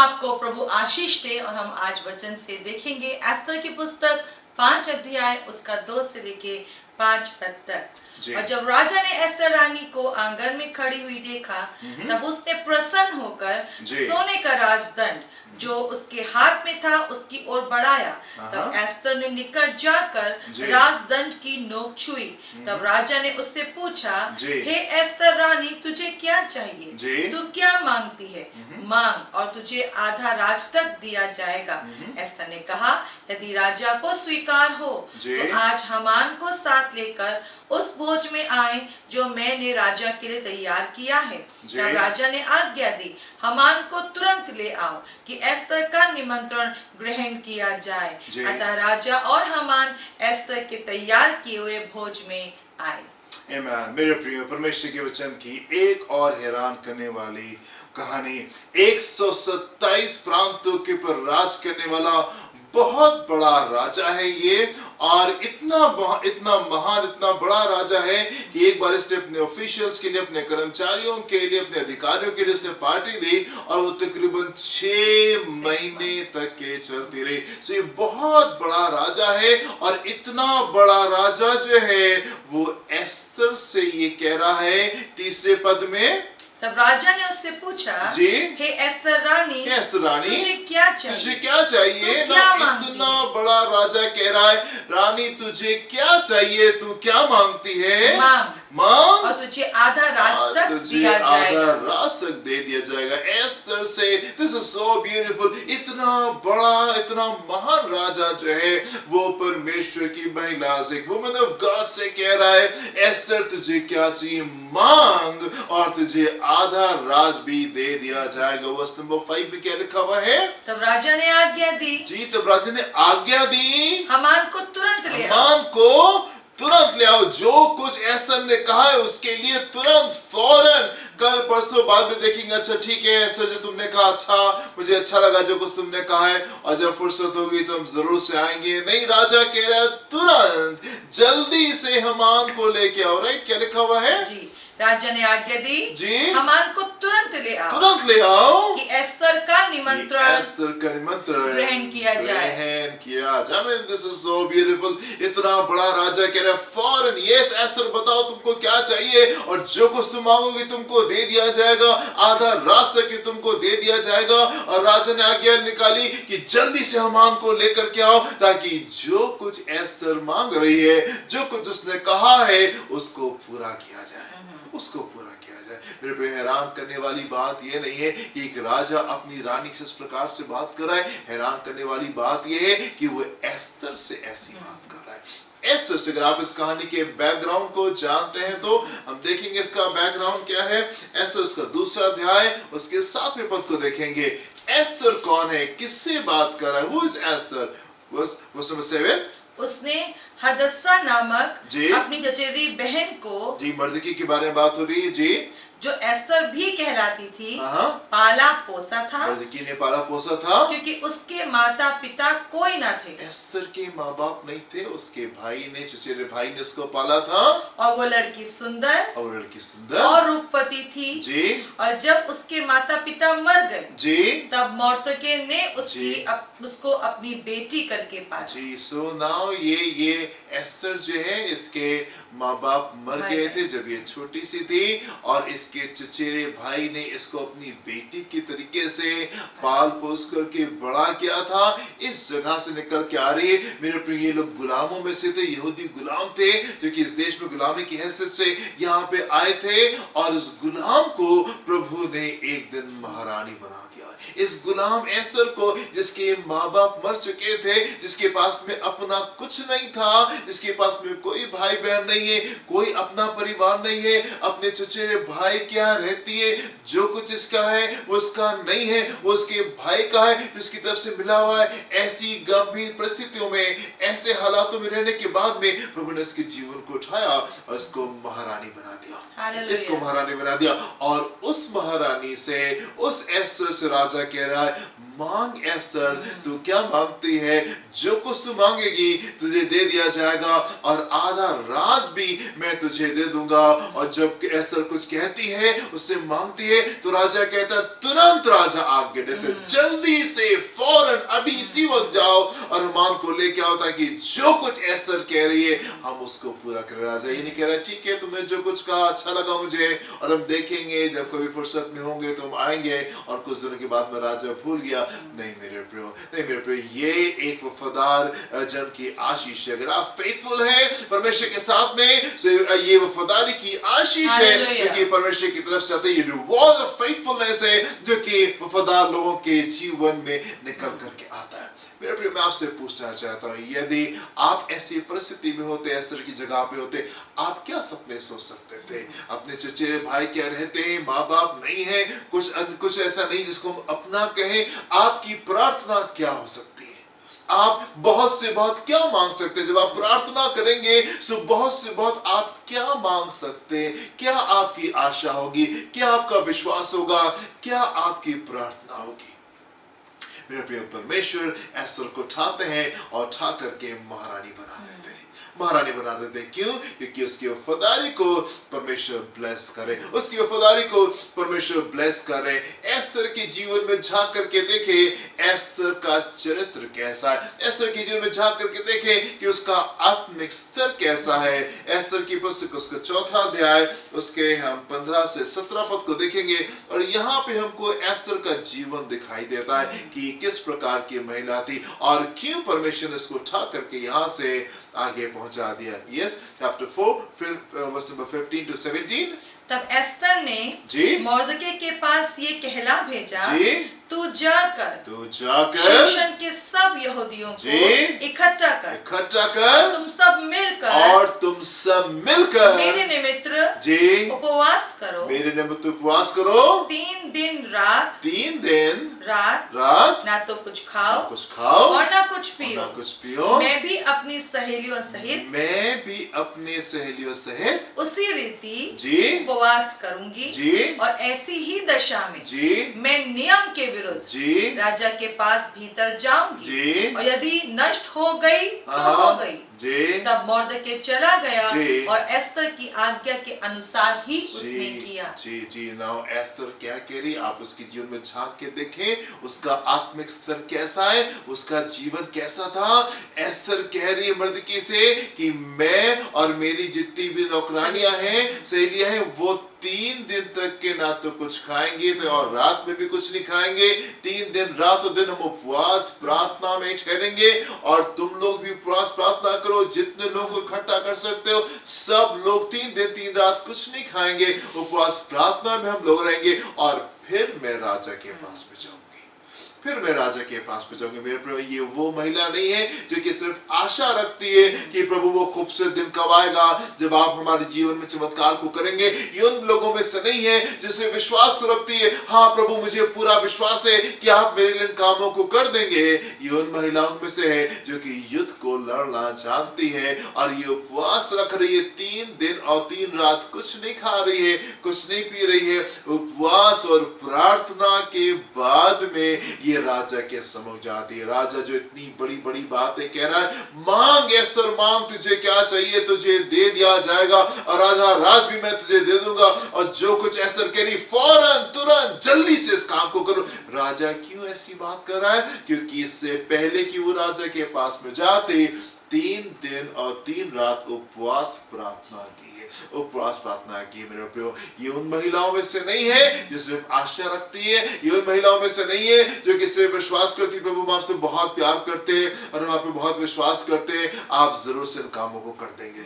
आपको प्रभु आशीष दे और हम आज वचन से देखेंगे एस्तर की पुस्तक 5 अध्याय उसका 2 से लेके 5 पद तक। और जब राजा ने एस्तर रानी को आंगन में खड़ी हुई देखा, तब उसने प्रसन्न होकर सोने का राजदंड जो उसके हाथ में था उसकी ओर बढ़ाया। तब एस्तर ने निकट जाकर राजदंड की नोक छुई। तब राजा ने उससे पूछा, हे एस्तर रानी, तुझे क्या चाहिए? तू क्या मांगती है? मांग और तुझे आधा राज तक दिया जाएगा। एस्तर ने कहा, यदि राजा को स्वीकार हो तो आज हामान को साथ लेकर उस भोज में आए जो मैंने राजा के लिए तैयार किया है। तब राजा ने आज्ञा दी, हामान को तुरंत ले आओ कि एस्तर का निमंत्रण ग्रहण किया जाए। अतः राजा और हामान एस्तर के तैयार किए हुए भोज में आए। आमीन। मेरे प्रिय, परमेश्वर के वचन की एक और हैरान करने वाली कहानी। 127 प्रांतों के पर राज करने वाला बहुत बड़ा राजा है ये, और इतना महान, इतना बड़ा राजा है कि एक बार इसने अपने ऑफिशियल्स के लिए, अपने कर्मचारियों के लिए, अपने अधिकारियों के लिए इसने पार्टी दी, और वो तकरीबन 6 महीने तक के चलती रही। तो ये बहुत बड़ा राजा है, और इतना बड़ा राजा जो है वो एस्तर से ये कह रहा है 3 पद में। तब राजा ने उससे पूछा, हे एस्तर रानी, तुझे क्या चाहिए? तुझे क्या चाहिए? इतना बड़ा राजा कह रहा है, रानी तुझे क्या चाहिए? तू क्या मांगती है? मांग और तुझे आधा राज तक दिया जाएगा। आधा राज तक दे दिया जाएगा। एस्तर से, दिस इज सो ब्यूटीफुल। इतना बड़ा, इतना महान राजा जो है वो परमेश्वर की महिला से, वुमन ऑफ गॉड से कह रहा है, एस्तर तुझे क्या चाहिए? मांग और तुझे आधा राज भी दे दिया जाएगा। वर्स नंबर 5 में क्या लिखा हुआ है? तब राजा ने आज्ञा दी। तब राजा ने आज्ञा दी, हामान को तुरंत ले आओ। हामान को तुरंत ले आओ। जो कुछ एस्तर ने कहा है उसके लिए तुरंत, फौरन। कल परसों बाद में देखेंगे, अच्छा ठीक है एस्तर, जो तुमने कहा अच्छा, मुझे अच्छा लगा जो कुछ तुमने कहा है, और जब फुर्सत होगी तो हम जरूर से आएंगे। नहीं, राजा कह रहा है तुरंत, जल्दी से हामान को लेके आओ। राइट, क्या लिखा हुआ है? राजा ने आज्ञा दी, हामान को तुरंत ले आओ कि एस्तर का निमंत्रण ग्रहण किया जाए। This is so beautiful. इतना बड़ा राजा कह रहा है फौरन, यस एस्तर बताओ तुमको क्या चाहिए, और जो कुछ तुम मांगोगे तुमको दे दिया जाएगा, आधा राज तक तुमको दे दिया जाएगा। और राजा ने आज्ञा निकाली कि जल्दी से हामान को लेकर के आओ, ताकि जो कुछ एस्तर मांग रही है, जो कुछ उसने कहा है, उसको पूरा किया जाए, उसको पूरा किया जाए। मेरे पे हैरान करने वाली बात यह नहीं है कि एक राजा अपनी रानी से इस प्रकार से बात कर रहा है। हैरान करने वाली बात यह है कि वो एस्तर से ऐसी बात कर रहा है। एस्तर से, अगर आप इस कहानी के बैकग्राउंड को जानते हैं तो हम देखेंगे इसका बैकग्राउंड क्या है। एस्तर उसका 2रा अध्याय उसके 7वें पद को देखेंगे। एस्तर कौन है? किससे बात कर रहा है? Who is Esther? Verse number 7। उसने हदस्सा नामक अपनी चचेरी बहन को, मर्दकी के बारे में बात हो रही है जो एस्तर भी कहलाती थी, पाला पोसा था। मर्दकी ने पाला पोसा था क्योंकि उसके माता पिता कोई न थे। एस्तर के माँ बाप नहीं थे, उसके भाई ने, चचेरे भाई ने उसको पाला था। और वो लड़की सुंदर और रूपवती थी। और जब उसके माता पिता मर गए तब मोर्दकै ने उसको अपनी बेटी करके पाला। सो नाउ ये एस्तर जो है, इसके माँ बाप मर गए थे जब ये छोटी सी थी, और इसके चचेरे भाई ने इसको अपनी बेटी की तरीके से पाल पोस करके बड़ा किया था। इस जगह से निकल के आ रही है। मेरे प्रिय, ये लोग गुलामों में से थे, यहूदी गुलाम थे जो कि इस देश में गुलामी की हैसियत से यहाँ पे आए थे, और इस गुलाम को प्रभु ने एक दिन महारानी बना दिया। इस गुलाम एस्तर को, जिसके माँ बाप मर चुके थे, जिसके पास में अपना कुछ नहीं था, जिसके पास में कोई भाई बहन नहीं है, कोई अपना परिवार नहीं है, अपने चचेरे भाई क्या रहती है, जो कुछ इसका है वो उसका नहीं है, वो उसके भाई का है जिसकी तरफ से मिला हुआ है। ऐसी गंभीर परिस्थितियों में, ऐसे हालातों में रहने के बाद में प्रभु ने इसके जीवन को उठाया और इसको महारानी बना दिया, इसको महारानी बना दिया। और उस महारानी से, उस एस्तर से राजा कह रहा है, मांग एस्तर, तू क्या मांगती है? जो कुछ तू मांगेगी तुझे दे दिया जाएगा, और आधा राज भी मैं तुझे दे दूंगा। और जब एस्तर कुछ कहती है, उससे मांगती है, तो राजा कहता तुरंत राजा आज्ञा देते, जल्दी से फौरन अभी इसी वक्त जाओ और हामान को लेके आओ, ताकि जो कुछ एस्थर कह रही है हम उसको पूरा करें। राजा ये नहीं कह रहा ठीक है तुमने जो कुछ कहा अच्छा लगा मुझे, और हम देखेंगे जब कभी फुर्सत में होंगे तो हम आएंगे। और कुछ दिनों के बाद में राजा भूल गया। नहीं मेरे प्रियो, ये एक वफादार जन की आशीष है। अगर आप फेथफुल हैं परमेश्वर के साथ में, तो ये वफादारी की आशीष है क्योंकि परमेश्वर की तरफ से आते ये रिवॉर्ड ऑफ फेथफुलनेस है, जो कि वफादार लोगों के जीवन में निकल करके आता है। मेरे प्रिय, मैं आपसे पूछना चाहता हूँ, यदि आप ऐसी परिस्थिति में होते, एस्थर की जगह पे होते, आप क्या सपने सोच सकते थे? अपने चचेरे भाई क्या रहते हैं, माँ बाप नहीं है, कुछ ऐसा नहीं जिसको हम अपना कहें, आपकी प्रार्थना क्या हो सकती है? आप बहुत से बहुत क्या मांग सकते हैं? जब आप प्रार्थना करेंगे तो बहुत से बहुत आप क्या मांग सकते हैं? क्या आपकी आशा होगी? क्या आपका विश्वास होगा? क्या आपकी प्रार्थना होगी? मेरे प्रिय, परमेश्वर एस्थर को उठाते हैं और उठा करके महारानी बना देते हैं। महारानी बना देते हैं क्यों? क्योंकि उसकी वफादारी को परमेश्वर ब्लेस करे, उसकी वफादारी को परमेश्वर ब्लेस करे। एस्थर के जीवन में झांक करके देखे एस्थर का चरित्र कैसा है, एस्थर के जीवन में झांक करके देखे कि उसका आत्मिक स्तर कैसा है। एस्थर की पुस्तक उसका 4वां अध्याय उसके हम 15 से 17 पद को देखेंगे, और यहाँ पे हमको एस्थर का जीवन दिखाई देता है कि किस प्रकार की महिला थी और क्यों परमेश्वर ने इसको उठा करके यहाँ से आगे पहुंचा दिया। Yes, chapter 4 verse number 15 to 17। तब एस्थर ने मोर्दके के पास ये कहला भेजा, तू जाकर शूशन के सब यहूदियों को इकट्ठा कर, तुम सब मिलकर मेरे निमित्त उपवास करो 3 दिन रात, ना तो कुछ खाओ और ना कुछ पियो। मैं भी अपनी सहेलियों सहित उसी रीति उपवास करूंगी, और ऐसी ही दशा में मैं नियम के विरुद्ध राजा के पास भीतर जाऊंगी, और यदि नष्ट हो गई तो हो गई। तब मोर्दके चला गया और एस्थर की आज्ञा के अनुसार ही उसने किया। नाउ एस्थर क्या कह रही, आप उसके जीवन में झांक के देखें, उसका आत्मिक स्तर कैसा है, उसका जीवन कैसा था। एस्थर कह रही है मोर्दके से कि मैं और मेरी जितनी भी नौकरानियां हैं, सहेलियां हैं, वो 3 दिन तक के ना तो कुछ खाएंगे तो और रात में भी कुछ नहीं खाएंगे। 3 दिन रात और दिन हम उपवास प्रार्थना में ठहरेंगे, और तुम लोग भी उपवास प्रार्थना करो, जितने लोगों को इकट्ठा कर सकते हो सब लोग 3 दिन 3 रात कुछ नहीं खाएंगे, उपवास प्रार्थना में हम लोग रहेंगे, और फिर मैं राजा के पास में जाऊंगी। मेरे प्रभु, ये वो महिला नहीं है जो कि सिर्फ आशा रखती है कि प्रभु वो खूबसूरत दिन कब आएगा जब आप हमारे जीवन में चमत्कार को करेंगे। ये उन लोगों में से नहीं है जिसने विश्वास को रखती है, हाँ प्रभु मुझे पूरा विश्वास है कि आप मेरे लिए कामों को कर देंगे। ये उन महिलाओं में से है जो कि युद्ध को लड़ना जानती है, और ये उपवास रख रही है 3 दिन और 3 रात, कुछ नहीं खा रही है, कुछ नहीं पी रही है। उपवास और प्रार्थना के बाद में ये राजा के समझ जाती है। राजा जो इतनी बड़ी बड़ी बातें कह रहा है, मांग एस्थर मांग, तुझे क्या चाहिए तुझे दे दिया जाएगा, और राज भी मैं तुझे दे दूंगा, और जो कुछ एस्थर कह रही फौरन तुरंत जल्दी से इस काम को करो। राजा क्यों ऐसी बात कर रहा है? क्योंकि इससे पहले कि वो राजा के पास में जाते 3 दिन और 3 रात उपवास प्रार्थना की मेरे प्रियो। ये उन महिलाओं में से नहीं है जो सिर्फ आशा रखती है, ये उन महिलाओं में से नहीं है जो कि सिर्फ विश्वास करती, प्रभु हम आपसे बहुत प्यार करते हैं और हम आप पे बहुत विश्वास करते हैं, आप जरूर से इन कामों को कर देंगे।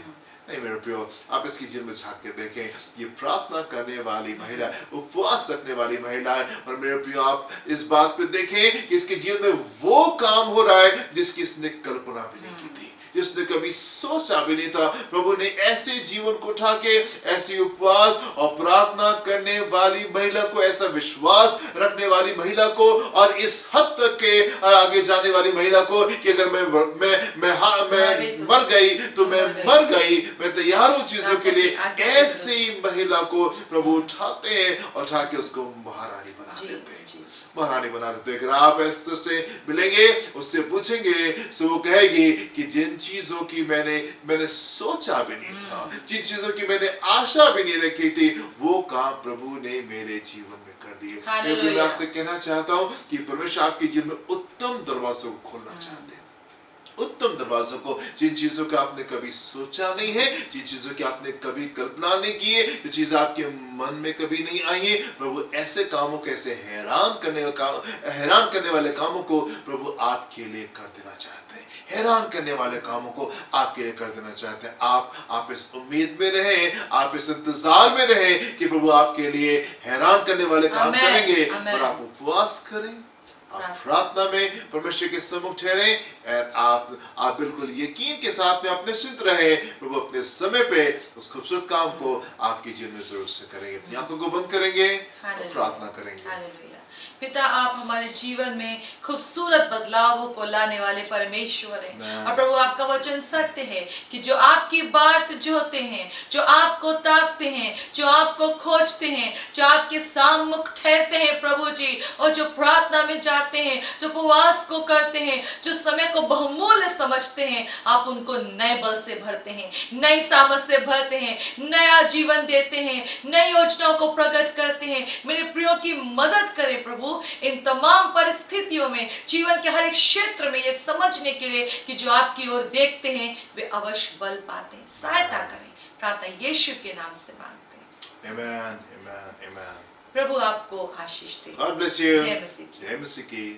नहीं मेरे प्रियो, आप इसकी जीवन में झांक के देखें, ये प्रार्थना करने वाली महिला, उपवास रखने वाली महिला है। और मेरे प्रियो, आप इस बात पे देखें कि इसके जीवन में वो काम हो रहा है जिसकी इसने कल्पना भी नहीं की थी, जिसने कभी सोचा भी नहीं था। प्रभु ने ऐसे जीवन को उठा के, ऐसी उपवास और प्रार्थना करने वाली महिला को, ऐसा विश्वास रखने वाली महिला को, और इस हद तक के आगे जाने वाली महिला को कि अगर मैं मर गई तो मैं मर गई, मैं तैयार हूं चीजों के लिए। ऐसी महिला को प्रभु उठाते हैं और उठा के उसको महारानी बना देते हैं। महारानी बना देते हैं। अगर आप एस्थर से मिलेंगे, उससे पूछेंगे, तो वो कहेगी कि जिन चीजों की मैंने सोचा भी नहीं था, जिन चीजों की मैंने आशा भी नहीं रखी थी, वो काम प्रभु ने मेरे जीवन में कर दिए। हालेलुया। मैं आपसे कहना चाहता हूँ कि परमेश्वर आपके जीवन में उत्तम दरवाजों को खोलना चाहते हैं, उत्तम दरवाजों को, जिन चीजों का आपने कभी सोचा नहीं है, जिन चीजों की आपने कभी कल्पना नहीं की है, जो चीज आपके मन में कभी नहीं आई है, प्रभु ऐसे कामों को, ऐसे हैरान करने वाले कामों को प्रभु आपके लिए कर देना चाहते हैं। हैरान करने वाले कामों को आपके लिए कर देना चाहते हैं। आप इस उम्मीद में रहें, आप इस इंतजार में रहें कि प्रभु आपके लिए हैरान करने वाले काम आमेन, करेंगे। आमेन। और आप उपवास करें, आप प्रार्थना में परमेश्वर के सम्मुख ठहरे, और आप बिल्कुल यकीन के साथ में आप निश्चिंत रहे, प्रभु अपने समय पे उस खूबसूरत काम को आपके जीवन में जरूर से करेंगे। अपनी आंखों को बंद करेंगे और प्रार्थना करेंगे। हालेलुया। पिता, आप हमारे जीवन में खूबसूरत बदलावों को लाने वाले परमेश्वर हैं। और प्रभु, आपका वचन सत्य है कि जो आपकी बाट जोते हैं, जो आपको ताकते हैं, जो आपको खोजते हैं, जो आपके साममुख ठहरते हैं प्रभु जी, और जो प्रार्थना में जाते हैं, जो उपवास को करते हैं, जो समय को बहुमूल्य समझते हैं, आप उनको नए बल से भरते हैं, नई सामर्थ से भरते हैं, नया जीवन देते हैं, नई योजनाओं को प्रकट करते हैं। मेरे प्रियो की मदद करें प्रभु, इन तमाम परिस्थितियों में, जीवन के हर एक क्षेत्र में ये समझने के लिए कि जो आपकी ओर देखते हैं वे अवश्य बल पाते हैं। सहायता करें, प्रार्थना यीशु के नाम से मांगते हैं। आमेन, आमेन, आमेन। प्रभु आपको आशीष दे। God bless you। जय मसीह। जय मसीह की।